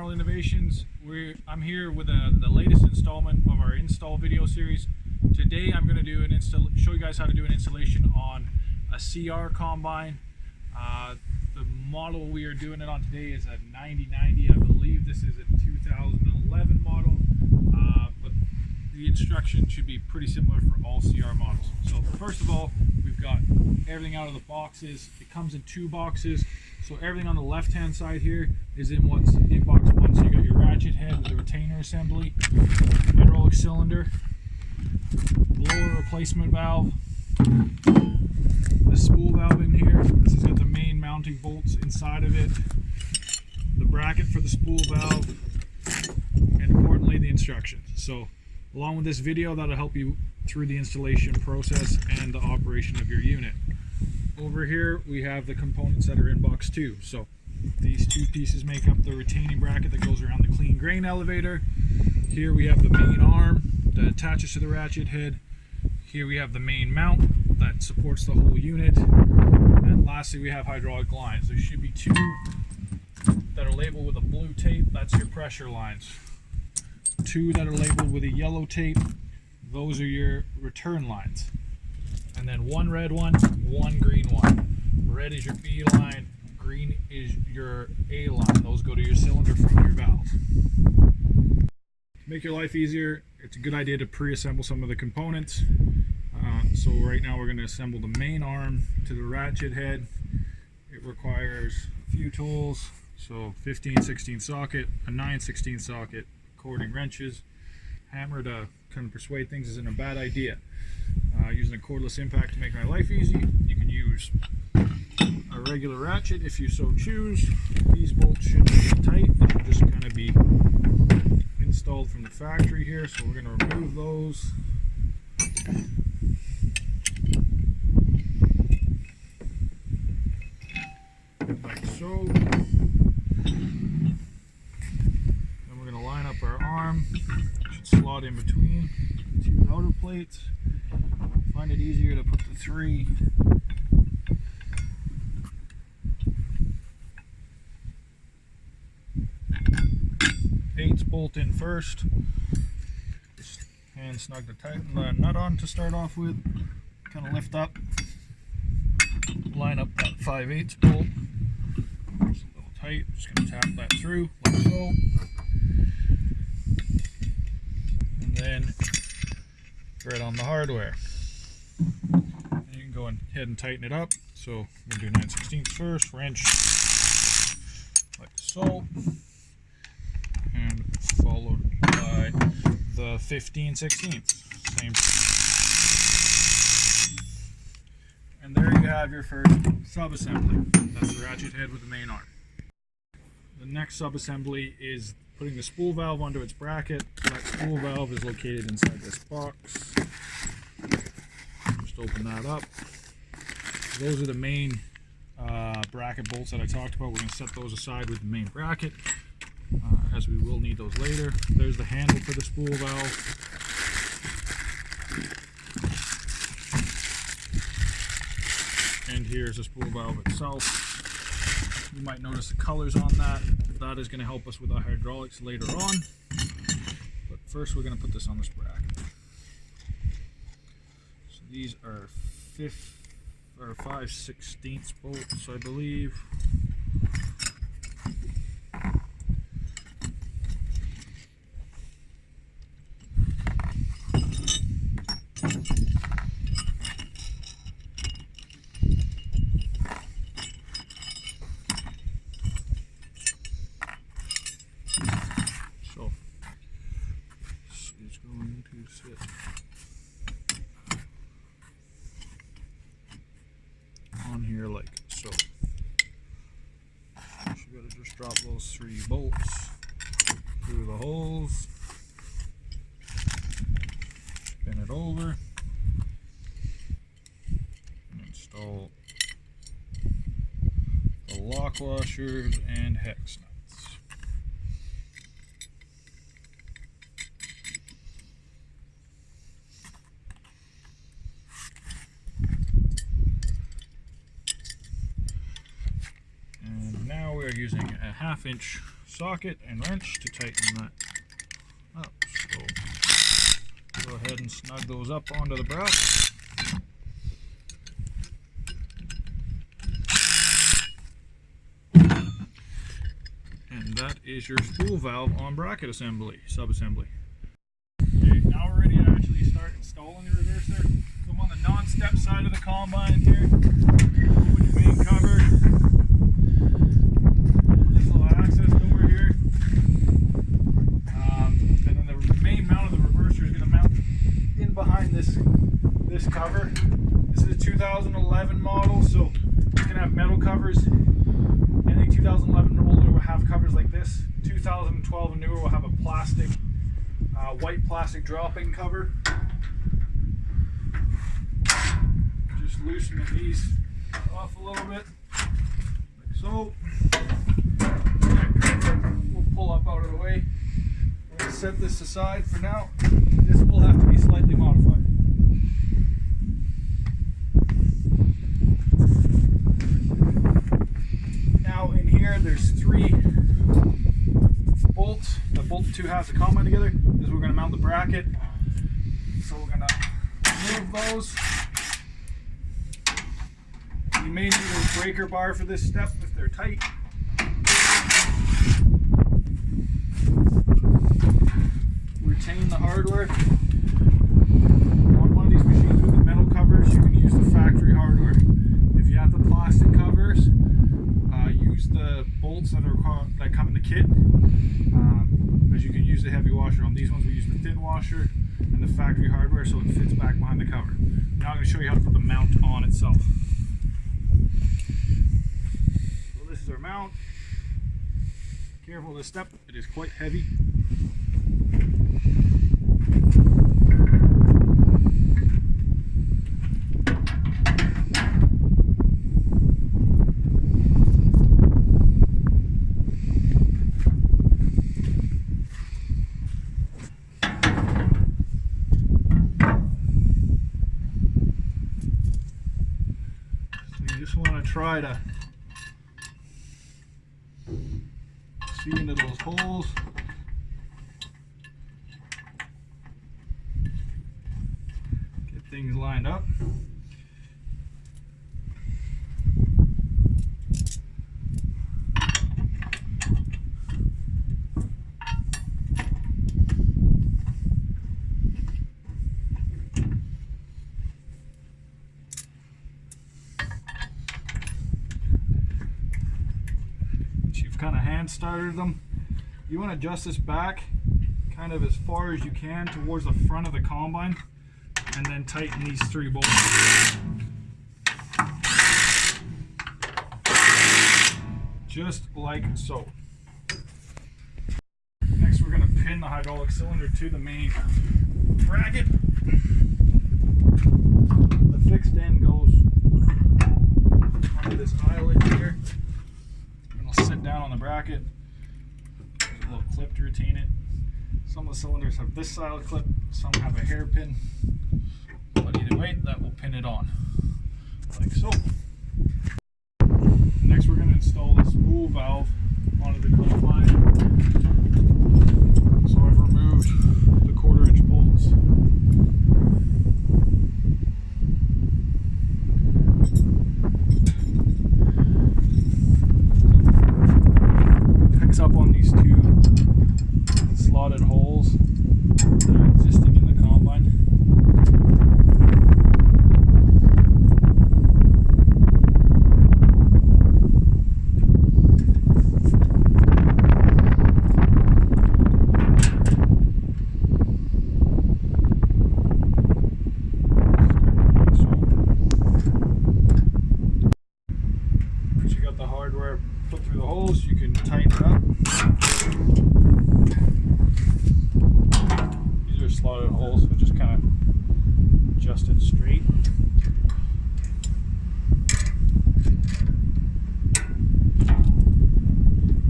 Arnold Innovations. I'm here with the latest installment of our install video series. Today I'm going to do show you guys how to do an installation on a CR combine. The model we are doing it on today is a 9090. I believe this is a 2011 model, but the instruction should be pretty similar for all CR models. So first of all, we've got everything out of the boxes. It comes in two boxes. So everything on the left hand side here is in box one. So you got your ratchet head with the retainer assembly, hydraulic cylinder, blower replacement valve, the spool valve in here. This has got the main mounting bolts inside of it, the bracket for the spool valve, and importantly the instructions. So along with this video, that'll help you through the installation process and the operation of your unit. Over here we have the components that are in box 2. So these two pieces make up the retaining bracket that goes around the clean grain elevator. Here we have the main arm that attaches to the ratchet head. Here we have the main mount that supports the whole unit. And lastly we have hydraulic lines. There should be two that are labeled with a blue tape. That's your pressure lines. Two that are labeled with a yellow tape. Those are your return lines. And then one red one green one. Red is your B line, green is your A line. Those go to your cylinder from your valve. To make your life easier, it's a good idea to pre-assemble some of the components. So right now we're going to assemble the main arm to the ratchet head. It requires a few tools, so 15/16 socket, a 9/16 socket, cording wrenches, hammer to kind of persuade things isn't a bad idea. Using a cordless impact to make my life easy. You can use a regular ratchet if you so choose. These bolts shouldn't be tight. They should just kind of be installed from the factory here. So we're going to remove those. Like so. Then we're going to line up our arm. It should slot in between the two outer plates. Find it easier to put the 3 8 bolt in first. Just hand snug to tighten the nut on to start off with. Kind of lift up, line up that 5/8 bolt. It's a little tight. Just going to tap that through like so, and then thread on the hardware. And you can go ahead and tighten it up. So we're going to do 9/16 first, wrench like so, and followed by the 15/16. Same. And there you have your first sub-assembly. That's the ratchet head with the main arm. The next sub-assembly is putting the spool valve onto its bracket. That spool valve is located inside this box. Just open that up. Those are the main bracket bolts that I talked about. We're going to set those aside with the main bracket, as we will need those later. There's the handle for the spool valve. And here's the spool valve itself. You might notice the colors on that. That is going to help us with the hydraulics later on. But first we're going to put this on this bracket. So these are 5/16 bolts, I believe. So it's going to sit on here like so. You gotta just drop those 3 bolts through the holes, spin it over, and install the lock washers and hex nuts. using a 1/2-inch socket and wrench to tighten that up. So go ahead and snug those up onto the bracket. And that is your spool valve on bracket assembly, sub-assembly. Okay, now we're ready to actually start installing the reverser. So I'm on the non-step side of the combine here. Open your main cover. Open this little access door here. And then the main mount of the reverser is going to mount in behind this cover. This is a 2011 model, so it's going to have metal covers. Anything 2011 and older will have covers like this. 2012 and newer will have a plastic, white plastic drop-in cover. Just loosening these off a little bit, like so. We'll pull up out of the way. We're going to set this aside for now. This will have to be slightly modified. Now in here there's 3 bolts that bolt the 2 halves of the combine together. This is where we're going to mount the bracket. So we're going to remove those. You may need a breaker bar for this step if they're tight. Retain the hardware. On one of these machines with the metal covers, you can use the factory hardware. If you have the plastic covers, use the bolts that come in the kit, as you can use the heavy washer on these ones. We use the thin washer and the factory hardware so it fits back behind the cover. Now I'm going to show you how to put the mount on itself. So this is our mount. Careful of this step, it is quite heavy. Try to see into those holes. Get things lined up. Kind of hand started them. You want to adjust this back kind of as far as you can towards the front of the combine and then tighten these 3 bolts. Just like so. Next we're going to pin the hydraulic cylinder to the main bracket. The fixed end goes onto this eyelet here. Sit down on the bracket. There's a little clip to retain it. Some of the cylinders have this style clip, some have a hairpin, but either way that will pin it on, like so. Next we're going to install the spool valve onto the combine. So I've removed the 1/4-inch bolts. Up on these 2 slotted holes that are existing in the combine. Once you got the hardware put through the holes, you can tighten it up. These are slotted holes, so just kind of adjust it straight.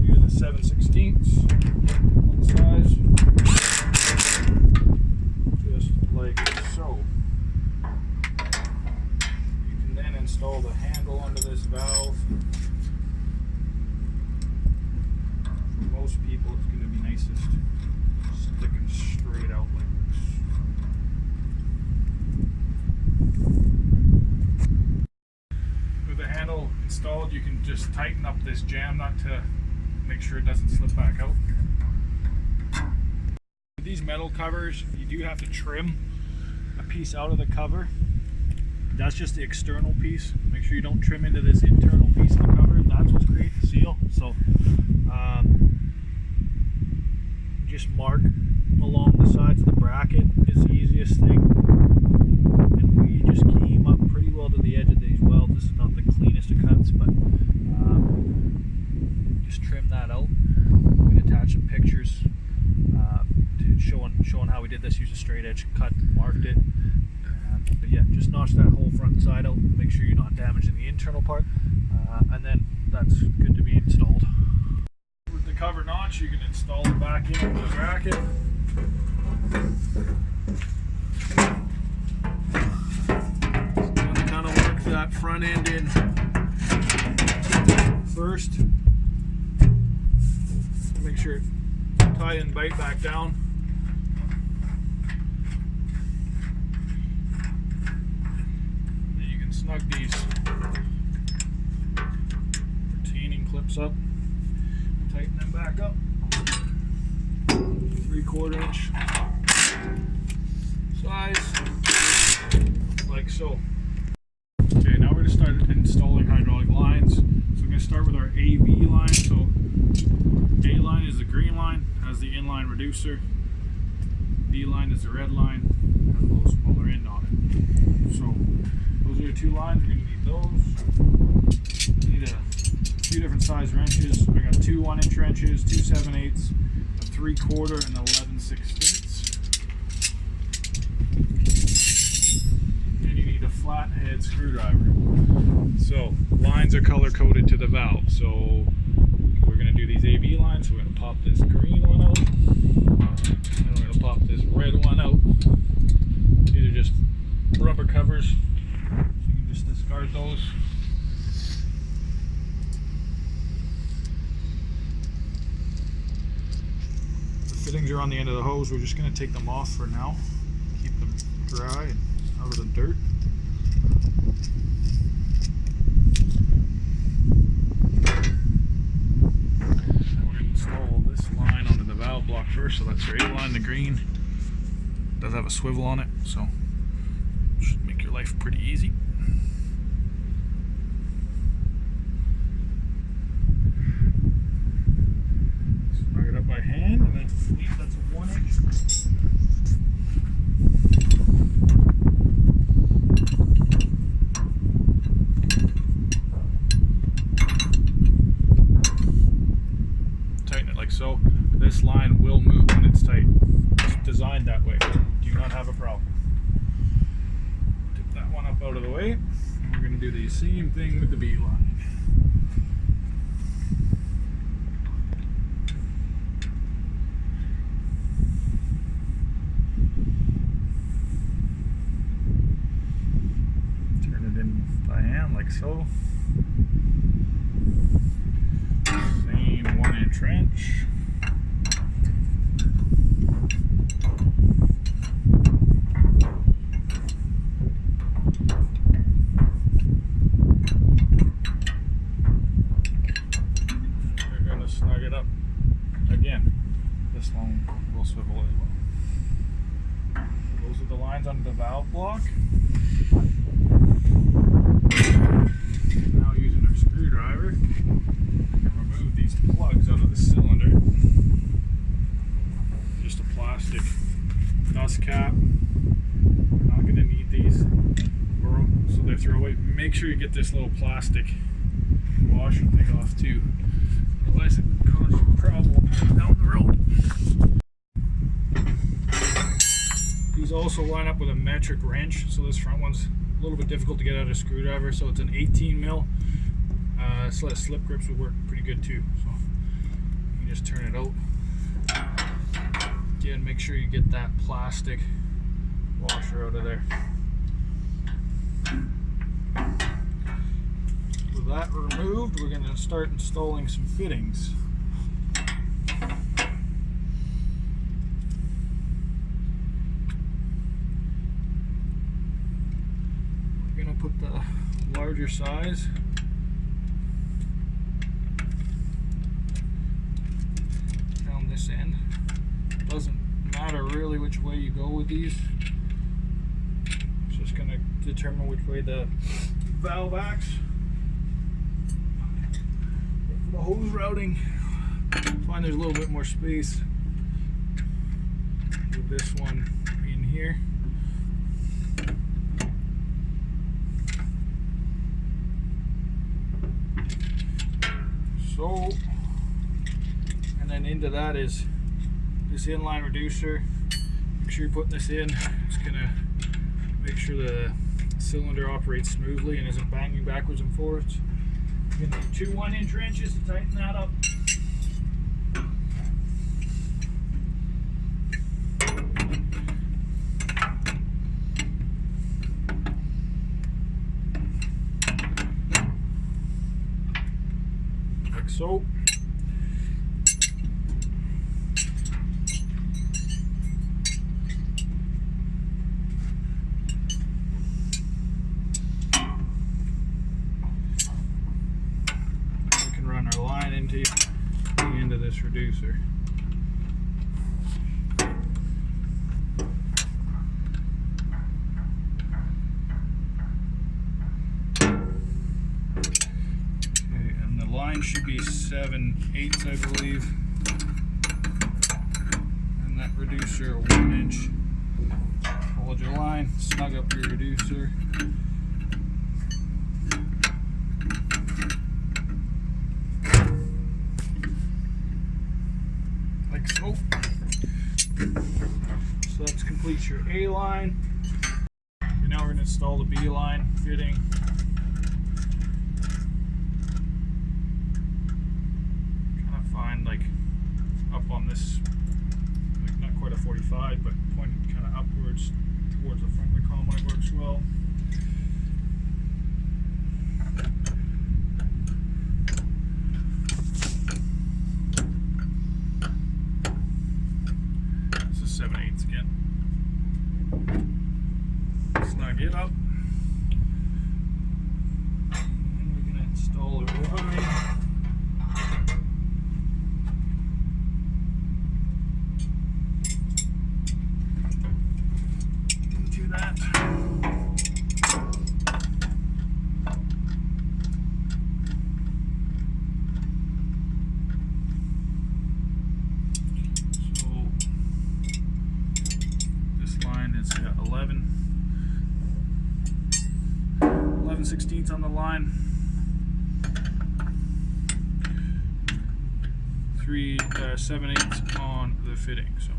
Here's the 7/16 on the sides, just like so. You can then install the handle under this valve. you can just tighten up this jam nut to make sure it doesn't slip back out. With these metal covers, you do have to trim a piece out of the cover. That's just the external piece. Make sure you don't trim into this internal piece of the cover. That's what's creating the seal. So just mark along the sides of the bracket is the easiest thing. And we just came up pretty well to the edge of these welds. This is not the cleanest of cuts, but just trim that out. We can attach some pictures showing how we did this. Use a straight edge cut, marked it. But yeah, just notch that whole front side out. Make sure you're not damaging the internal part, and then that's good to be installed. With the cover notch, you can install it back into the bracket. So kind of work that front end in first. Make sure it tie and bite back down. Snug these retaining clips up, tighten them back up, 3/4 inch size, like so. Okay, now we're going to start installing hydraulic lines. So we're going to start with our AB line. So A line is the green line, has the inline reducer. B line is the red line, has a little smaller end on it. So those are your two lines. We're going to need those. We need a few different size wrenches. I got two 1-inch wrenches, two 7/8, a 3/4, and 11/16. And you need a flathead screwdriver. So lines are color coded to the valve. So we're going to do these AB lines. So we're going to pop this green one out, and we're going to pop this red one out. These are just rubber covers. Just discard those. The fittings are on the end of the hose. We're just going to take them off for now. Keep them dry and out of the dirt. We're going to install this line onto the valve block first. So that's our A line, the green. It does have a swivel on it, so should make your life pretty easy. By hand, and then leave that's a 1-inch. Tighten it like so. This line will move when it's tight. It's designed that way. Do not have a problem. Tip that one up out of the way. And we're going to do the same thing with the B line. Like so. Same 1-inch wrench. We're going to snug it up again. This one will swivel as well. So those are the lines under the valve block. Now using our screwdriver, we can remove these plugs out of the cylinder. Just a plastic dust cap. We're not going to need these, so they're throwaway. Make sure you get this little plastic washer thing off too, otherwise it can cause you a problem down the road. These also line up with a metric wrench, so this front one's a little bit difficult to get out of a screwdriver, so it's an 18 mil. Slip grips would work pretty good too. So you can just turn it out. Again, make sure you get that plastic washer out of there. With that removed, we're going to start installing some fittings. We're going to put the larger size way you go with these. It's just going to determine which way the valve acts. For the hose routing, I find there's a little bit more space with this one in here. So, and then into that is this inline reducer. Make sure you're putting this in. It's gonna make sure the cylinder operates smoothly and isn't banging backwards and forwards. You're gonna need 2 1-inch wrenches to tighten that up. Like so. Into this reducer. Okay, and the line should be 7/8, I believe, and that reducer 1 inch. Hold your line, snug up your reducer. Like so. So that completes your A line. Okay, now we're going to install the B line fitting. Kind of find like up on this, like not quite a 45, but pointing kind of upwards towards the front of the combine works well. This is 7/8 again. Snug it up. And we're going to install a line. Into that. It's got 11/16 on the line, 7/8 on the fitting. So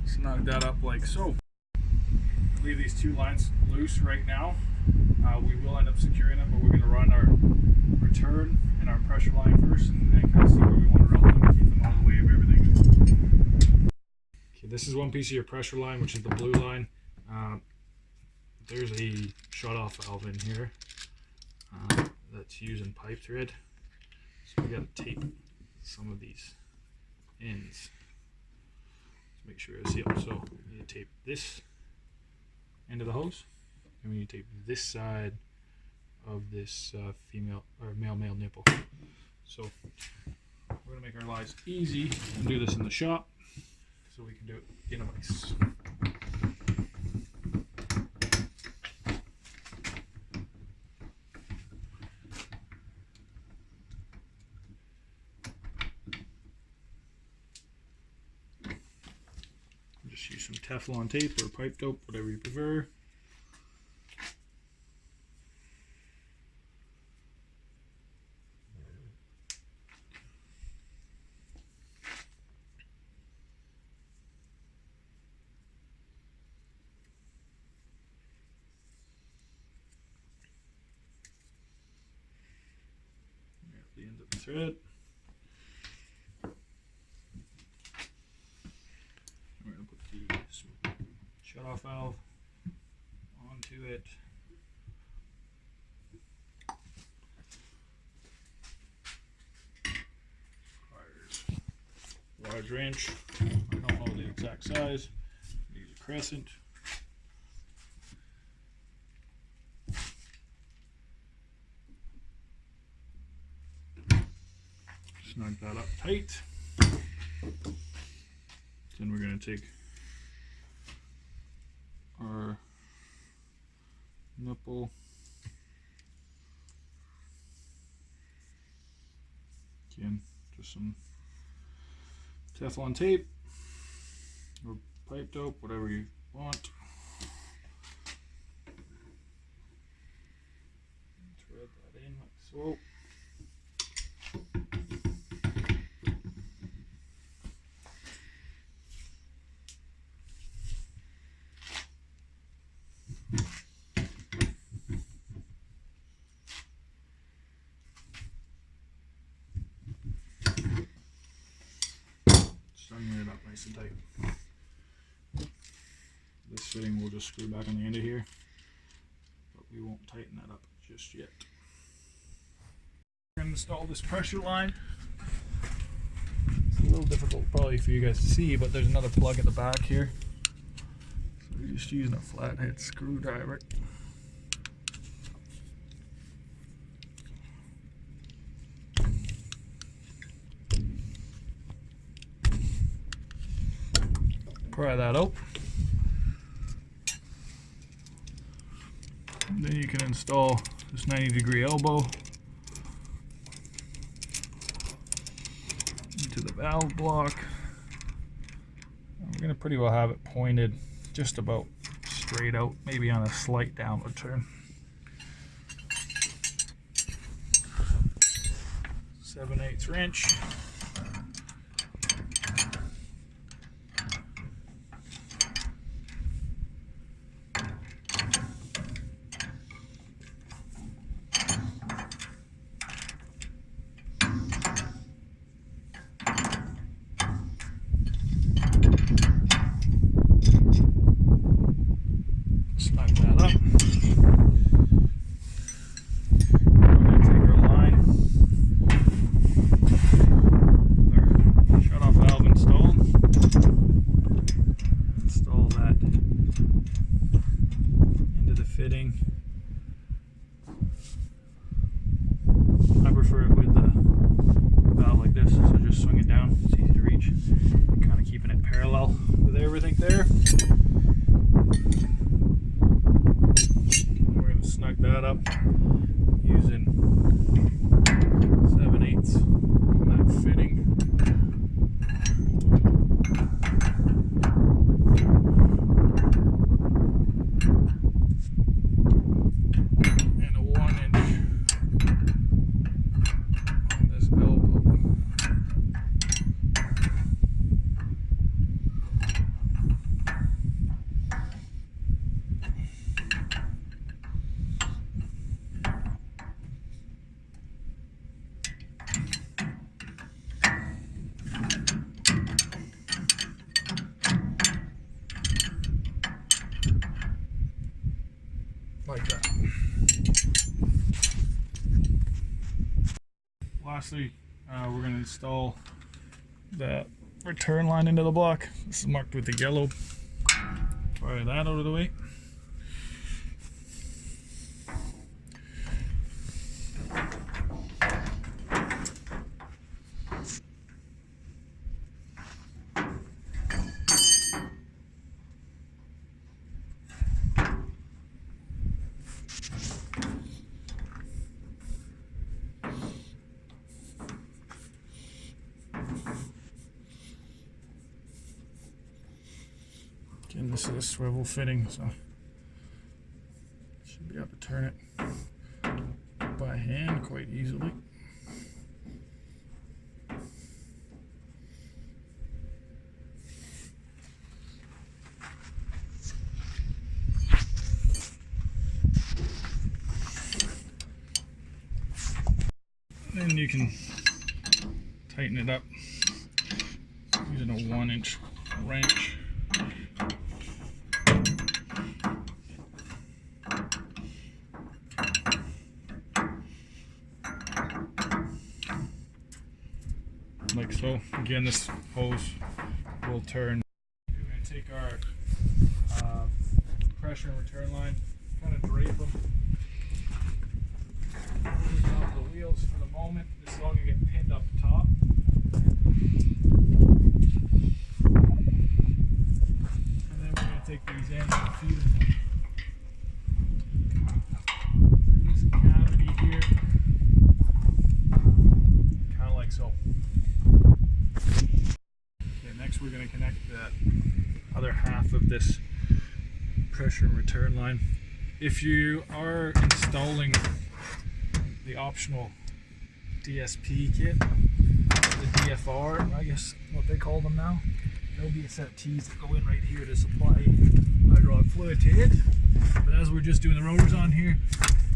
snug that up like so. Leave these 2 lines loose right now. We will end up securing them, but we're going to run our return and our pressure line first and then kind of see where we want to route them and keep them out of the way of everything. Okay, this is one piece of your pressure line, which is the blue line. There's a shut-off valve in here that's using pipe thread. So we got to tape some of these ends to make sure it's sealed. So you tape this end of the hose. And we need to tape this side of this female or male nipple. So we're gonna make our lives easy and do this in the shop, so we can do it in a vise. Just use some Teflon tape or pipe dope, whatever you prefer. The end of the thread. We're going to put the shut-off valve onto it. Large wrench. I don't know the exact size. Use a crescent. snug that up tight. Then we're going to take our nipple, again, just some Teflon tape or pipe dope, whatever you want. Thread that in like so. Strung it up nice and tight. This fitting will just screw back on the end of here, but we won't tighten that up just yet. We're going to install this pressure line. It's a little difficult probably for you guys to see, but there's another plug at the back here. So we're just using a flathead screwdriver. Pry that out. And then you can install this 90-degree elbow into the valve block. And we're going to pretty well have it pointed just about straight out, maybe on a slight downward turn. 7/8 wrench. Snug that up. We're going to take our line with our shut-off valve installed. Install that into the fitting. I prefer it with the valve like this, so just swing it down. It's easy to reach. Kind of keeping it parallel with everything there. Snug that up using 7/8 on that fitting. And a 1" on this elbow. Like that. Lastly, we're going to install the return line into the block. This is marked with the yellow. Fire that out of the way. Again, this is a swivel fitting, so should be able to turn it by hand quite easily. Then you can tighten it up using a 1" wrench. Like so. Again, this hose will turn. We're going to take our pressure and return line, kind of drape them off the wheels for the moment. This is all going to get pinned up top. to connect the other half of this pressure and return line. If you are installing the optional DSP kit, the DFR, I guess what they call them now, there'll be a set of T's that go in right here to supply hydraulic fluid to it. But as we're just doing the rotors on here,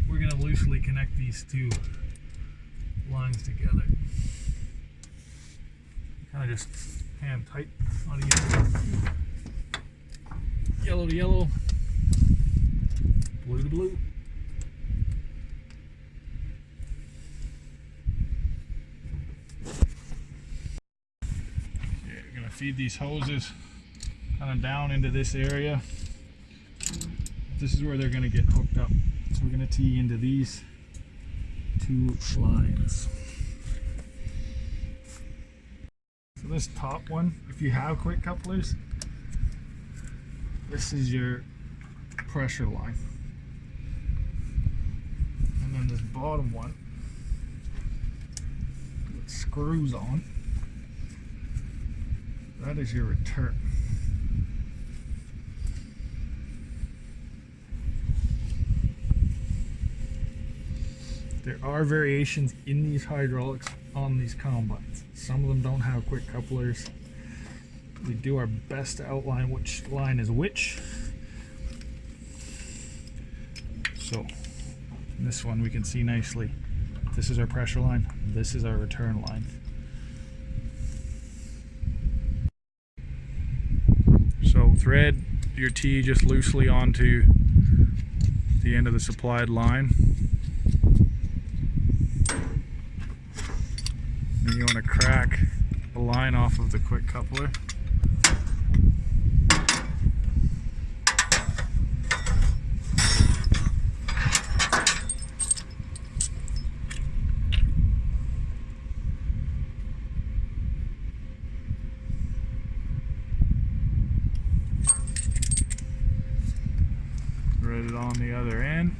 we're going to loosely connect these two lines together. Kind of just hand tight on each other. Yellow to yellow, blue to blue. Feed these hoses kind of down into this area. This is where they're going to get hooked up. So we're going to tee into these two lines. So this top one, if you have quick couplers, this is your pressure line. And then this bottom one, with screws on, that is your return. There are variations in these hydraulics on these combines. Some of them don't have quick couplers. We do our best to outline which line is which. So in this one we can see nicely, this is our pressure line, this is our return line. So thread your T just loosely onto the end of the supplied line. Then you want to crack the line off of the quick coupler. Thread it on the other end.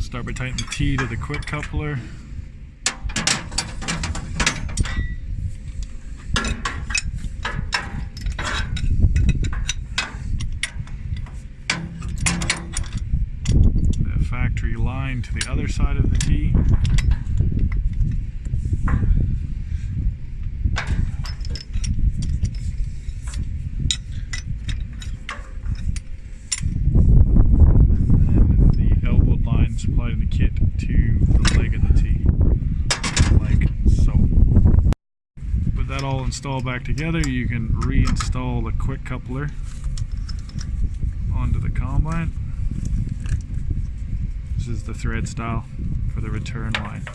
Start by tightening the T to the quick coupler. The factory line to the other side of the T. Supplied in the kit to the leg of the T, like so. With that all installed back together, you can reinstall the quick coupler onto the combine. This is the thread style for the return line.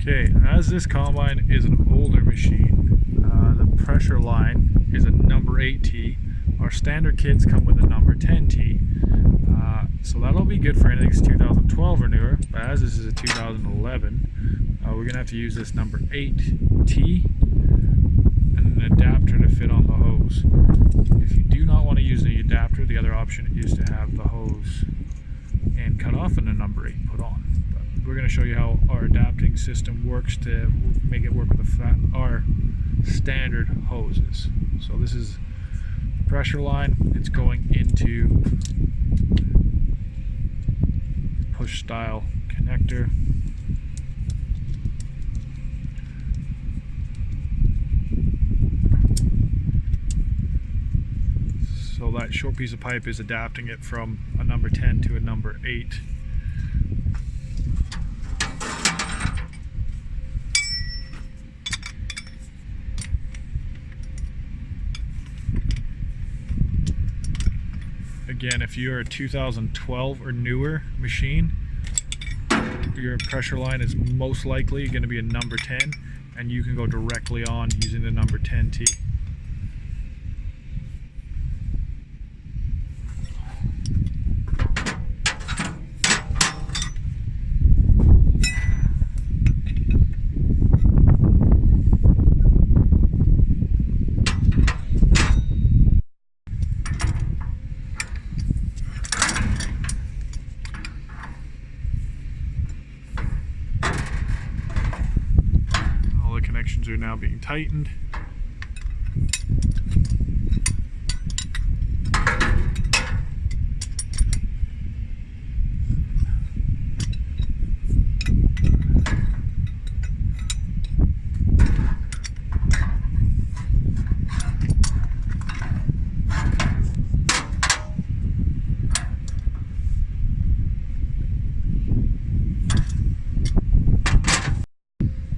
Okay, as this combine is an older machine, the pressure line is a number 8T. Our standard kits come with a number 10T. So that'll be good for anything that's 2012 or newer, but as this is a 2011, we're going to have to use this number 8T and an adapter to fit on the hose. If you do not want to use the adapter, the other option is to have the hose and cut off and a number 8 put on. We're going to show you how our adapting system works to make it work with our standard hoses. So this is the pressure line. It's going into push style connector. So that short piece of pipe is adapting it from a number 10 to a number 8. Again, if you're a 2012 or newer machine, your pressure line is most likely going to be a number 10, and you can go directly on using the number 10T. Connections are now being tightened.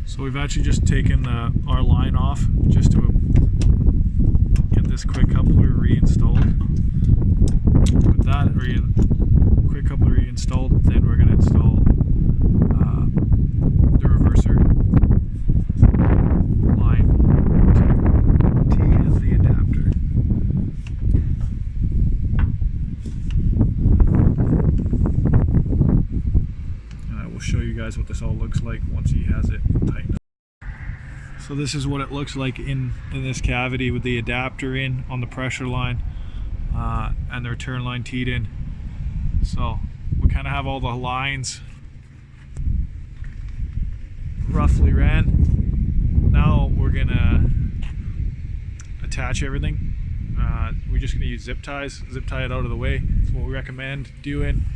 So we've actually just taken our line off just to get this quick coupler reinstalled. With that quick coupler reinstalled, then we're going to install the reverser line to T as the adapter. And I will show you guys what this all looks like once he has it tightened up. So this is what it looks like in this cavity with the adapter in on the pressure line and the return line teed in. So we kind of have all the lines roughly ran. Now we're gonna attach everything. We're just gonna use zip ties, zip tie it out of the way. That's what we recommend doing.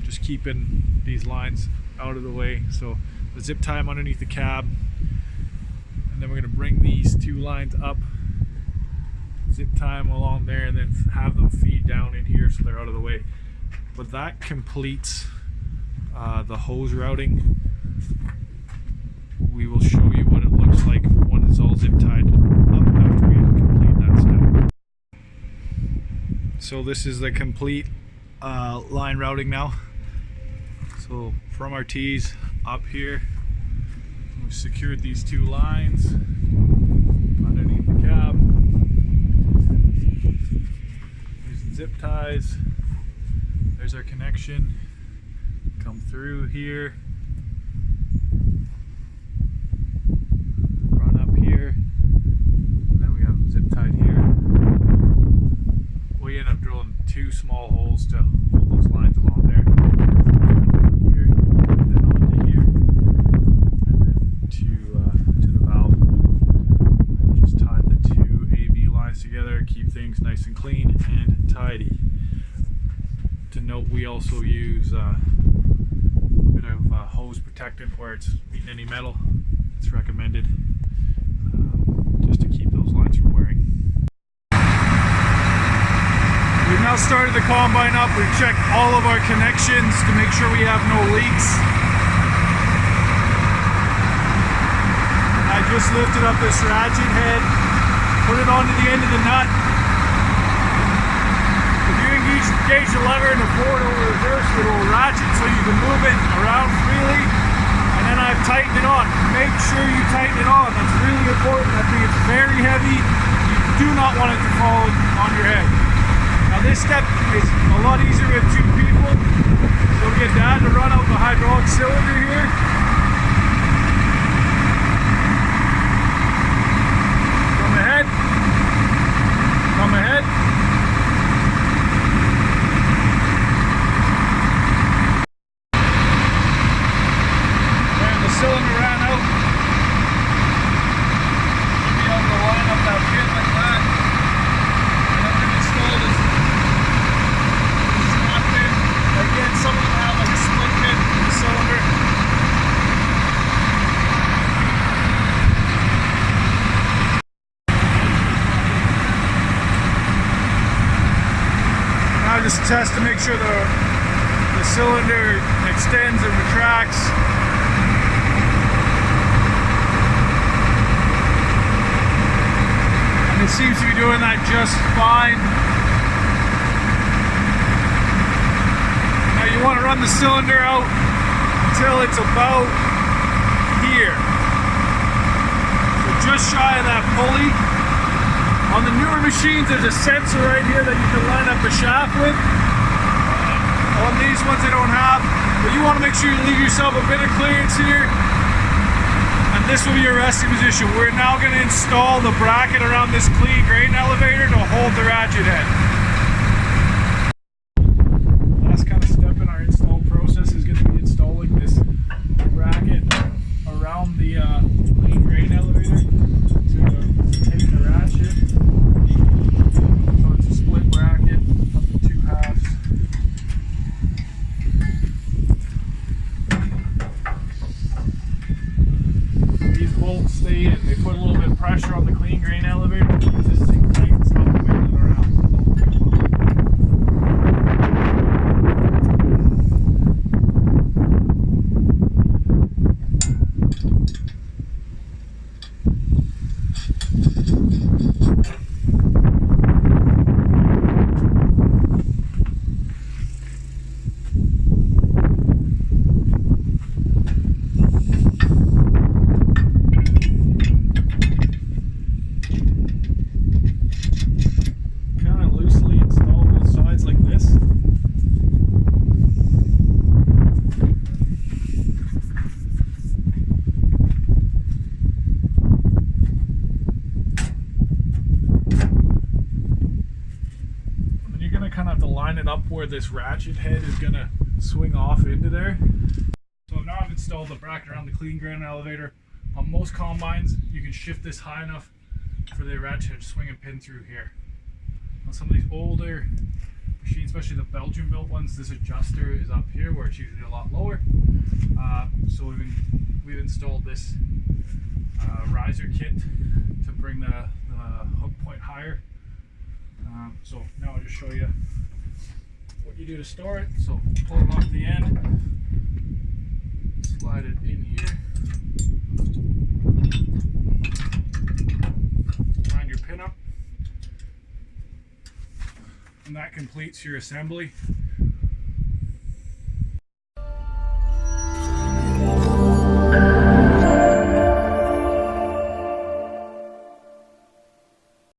Just keeping these lines out of the way. So the zip tie them underneath the cab. And then we're going to bring these two lines up, zip tie them along there, and then have them feed down in here so they're out of the way. But that completes the hose routing. We will show you what it looks like when it's all zip tied up after we complete that step. So this is the complete line routing now. So from our T's up here, we've secured these two lines underneath the cab. Using zip ties. There's our connection. Come through here. Run up here. And then we have zip tied here. We end up drilling two small holes to hold those lines along there. Here, and then onto here. To the valve and just tie the two AB lines together, keep things nice and clean and tidy. To note, we also use a bit of hose protectant where it's meeting any metal. It's recommended just to keep those lines from wearing. We've now started the combine up. We've checked all of our connections to make sure we have no leaks. I just lifted up this ratchet head, put it onto the end of the nut. If you engage the lever and the forward or reverse, it will ratchet so you can move it around freely. And then I've tightened it on. Make sure you tighten it on. That's really important. I think it's very heavy. You do not want it to fall on your head. Now this step is a lot easier with two people. So we get Dad to run out the hydraulic cylinder here. Come ahead. And the cylinder ran out. You'll be able to line up that pin like that. And then we're going to install this strap pin. Again, some of them have like a split pin in the cylinder. Just test to make sure the cylinder extends and retracts. And it seems to be doing that just fine. want to run the cylinder out until it's about here. So just shy of that pulley. On the newer machines, there's a sensor right here that you can line up the shaft with. On these ones they don't have, but you want to make sure you leave yourself a bit of clearance here. And this will be your resting position. We're now going to install the bracket around this clean grain elevator to hold the ratchet head. Last kind of step in our install process is going to be installing this bracket around the clean grain elevator to take the ratchet. So it's a split bracket up to 2 halves. These bolts stay in. They put a little bit of pressure on the clean grain elevator to keep this thing tight and stop it wiggling around. Kind of have to line it up where this ratchet head is going to swing off into there. So now I've installed the bracket around the clean grain elevator. On most combines, you can shift this high enough for the ratchet head to swing and pin through here. On some of these older machines, especially the Belgian built ones, this adjuster is up here where it's usually a lot lower. So we've installed this riser kit to bring the hook point higher. So now I'll just show you what you do to store it. So pull it off the end, slide it in here, line your pin up, and that completes your assembly.